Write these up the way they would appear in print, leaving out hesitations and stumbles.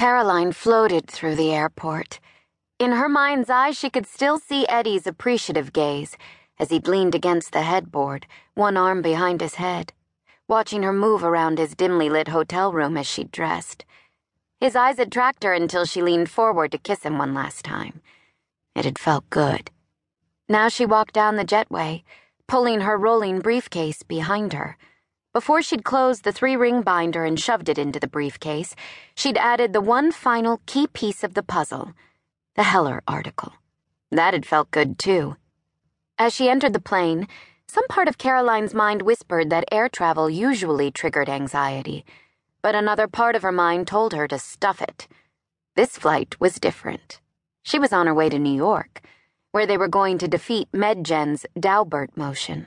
Caroline floated through the airport. In her mind's eye, she could still see Eddie's appreciative gaze as he'd leaned against the headboard, one arm behind his head, watching her move around his dimly lit hotel room as she dressed. His eyes had tracked her until she leaned forward to kiss him one last time. It had felt good. Now she walked down the jetway, pulling her rolling briefcase behind her. Before she'd closed the 3-ring binder and shoved it into the briefcase, she'd added the one final key piece of the puzzle, the Heller article. That had felt good, too. As she entered the plane, some part of Caroline's mind whispered that air travel usually triggered anxiety, but another part of her mind told her to stuff it. This flight was different. She was on her way to New York, where they were going to defeat MedGen's Daubert motion.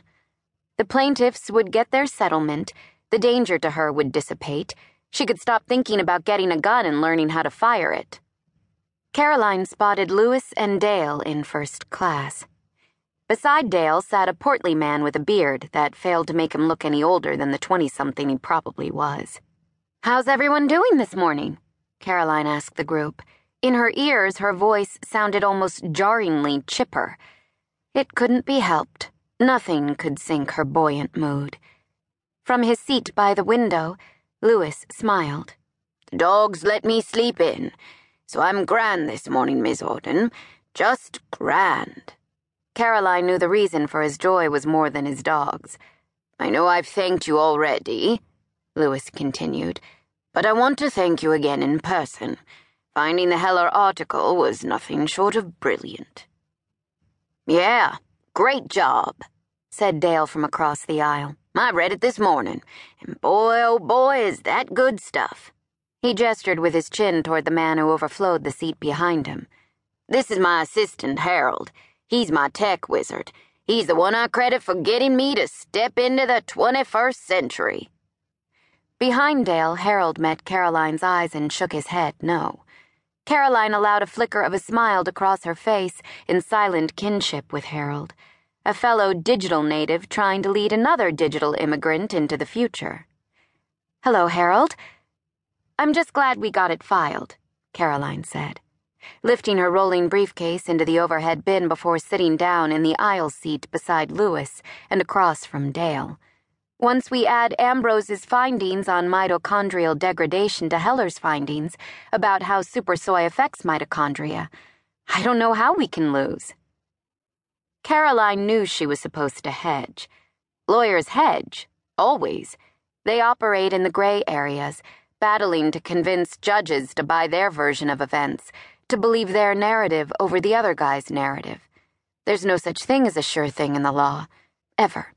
The plaintiffs would get their settlement, the danger to her would dissipate, she could stop thinking about getting a gun and learning how to fire it. Caroline spotted Lewis and Dale in first class. Beside Dale sat a portly man with a beard that failed to make him look any older than the 20-something he probably was. "How's everyone doing this morning?" Caroline asked the group. In her ears, her voice sounded almost jarringly chipper. It couldn't be helped. Nothing could sink her buoyant mood. From his seat by the window, Lewis smiled. "The dogs let me sleep in, so I'm grand this morning, Miss Auden. Just grand." Caroline knew the reason for his joy was more than his dogs. "I know I've thanked you already," Lewis continued, "but I want to thank you again in person. Finding the Heller article was nothing short of brilliant." "Yeah, great job," said Dale from across the aisle. "I read it this morning, and boy, oh boy, is that good stuff." He gestured with his chin toward the man who overflowed the seat behind him. "This is my assistant, Harold. He's my tech wizard. He's the one I credit for getting me to step into the 21st century. Behind Dale, Harold met Caroline's eyes and shook his head no. Caroline allowed a flicker of a smile to cross her face in silent kinship with Harold, a fellow digital native trying to lead another digital immigrant into the future. "Hello, Harold. I'm just glad we got it filed," Caroline said, lifting her rolling briefcase into the overhead bin before sitting down in the aisle seat beside Lewis and across from Dale. "Once we add Ambrose's findings on mitochondrial degradation to Heller's findings about how super soy affects mitochondria, I don't know how we can lose." Caroline knew she was supposed to hedge. Lawyers hedge, always. They operate in the gray areas, battling to convince judges to buy their version of events, to believe their narrative over the other guy's narrative. There's no such thing as a sure thing in the law, ever.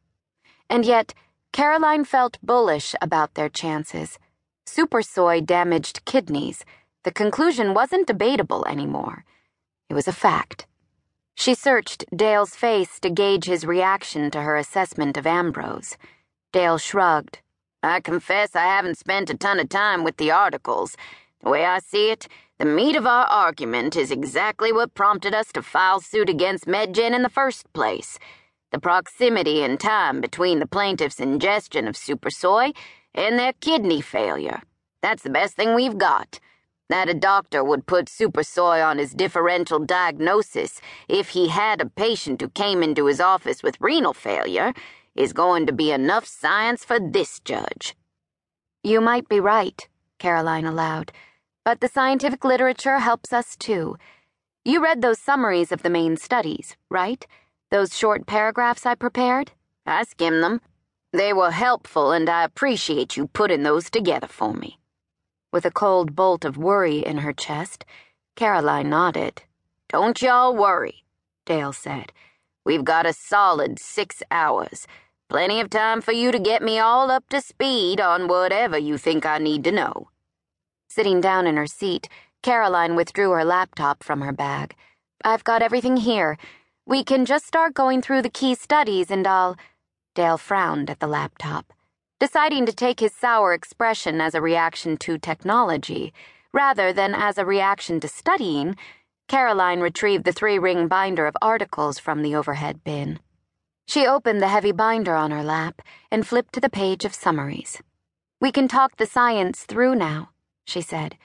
And yet, Caroline felt bullish about their chances. Super soy damaged kidneys. The conclusion wasn't debatable anymore. It was a fact. She searched Dale's face to gauge his reaction to her assessment of Ambrose. Dale shrugged. "I confess I haven't spent a ton of time with the articles. The way I see it, the meat of our argument is exactly what prompted us to file suit against MedGen in the first place. The proximity in time between the plaintiff's ingestion of super soy and their kidney failure. That's the best thing we've got. That a doctor would put super soy on his differential diagnosis if he had a patient who came into his office with renal failure is going to be enough science for this judge." "You might be right," Caroline allowed, "but the scientific literature helps us too. You read those summaries of the main studies, right? Those short paragraphs I prepared?" "I skimmed them. They were helpful, and I appreciate you putting those together for me." With a cold bolt of worry in her chest, Caroline nodded. "Don't y'all worry," Dale said. "We've got a solid 6 hours. Plenty of time for you to get me all up to speed on whatever you think I need to know." Sitting down in her seat, Caroline withdrew her laptop from her bag. "I've got everything here. We can just start going through the key studies and I'll—" Dale frowned at the laptop. Deciding to take his sour expression as a reaction to technology, rather than as a reaction to studying, Caroline retrieved the 3-ring binder of articles from the overhead bin. She opened the heavy binder on her lap and flipped to the page of summaries. "We can talk the science through now," she said.